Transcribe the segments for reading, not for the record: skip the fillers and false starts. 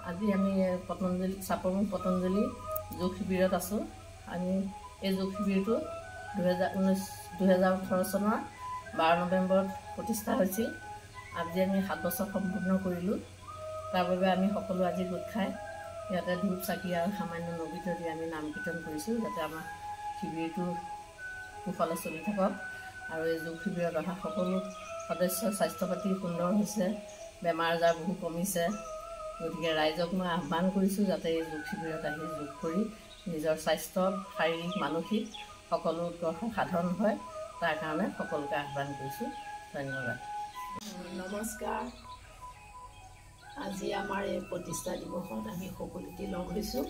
আজি আমি পতঞ্জলি চাপৰমুখ পতঞ্জলি যোগ শিবিৰত আছোঁ। আমি এই যোগ শিবিৰটো 2018 চনৰ 12 নৱেম্বৰত প্ৰতিষ্ঠা হৈছিল। আজি আমি 7 বছৰ সম্পূৰ্ণ কৰিলোঁ। তাৰ বাবে আমি সকলো আজি গোট খাই ইয়াতে ধূপ চাকি আৰু সামান্য নগীত দি আমি নাম কীৰ্তন কৰিছোঁ, যাতে আমাৰ শিবিৰটো কুশলে চলি থাকক। আৰু এই যোগ শিবিৰত অহা সকলো সদস্যৰ স্বাস্থ্য পাতি সুন্দৰ হৈছে, বেমাৰ আজাৰ বহু কমিছে। গতিকে ৰাইজক মই আহ্বান কৰিছোঁ যাতে এই যোগ শিবিৰত আহি যোগ কৰি নিজৰ স্বাস্থ্য শাৰীৰিক মানসিক সকলো উৎকৰ্ষ সাধন হয়, তাৰ কাৰণে সকলোকে আহ্বান কৰিছোঁ। ধন্যবাদ। নমস্কাৰ। আজি আমাৰ এই প্ৰতিষ্ঠা দিৱসত আমি সকলোকে লগ হৈছোঁ।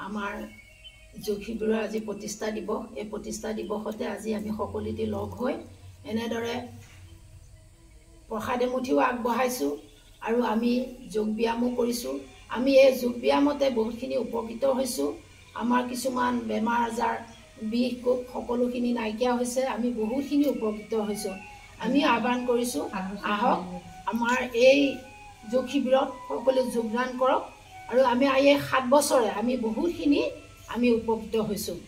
আমাৰ যোগ শিবিৰৰ আজি প্ৰতিষ্ঠা দিৱস। এই প্ৰতিষ্ঠা দিৱসতে আজি আমি সকলোকে লগ হৈ এনেদৰে প্ৰসাদ এমুঠিও আগবঢ়াইছোঁ আৰু আমি যোগ ব্যায়ামো কৰিছোঁ। আমি এই যোগ ব্যায়ামতে বহুতখিনি উপকৃত হৈছোঁ। আমাৰ কিছুমান বেমাৰ আজাৰ বিষ কোষ সকলোখিনি নাইকিয়া হৈছে। আমি বহুতখিনি উপকৃত হৈছোঁ। আমি আহ্বান কৰিছোঁ, আহক আমাৰ এই যোগ শিবিৰত সকলোৱে যোগদান কৰক। আৰু আমি এই 7 বছৰে আমি বহুতখিনি উপকৃত হৈছোঁ।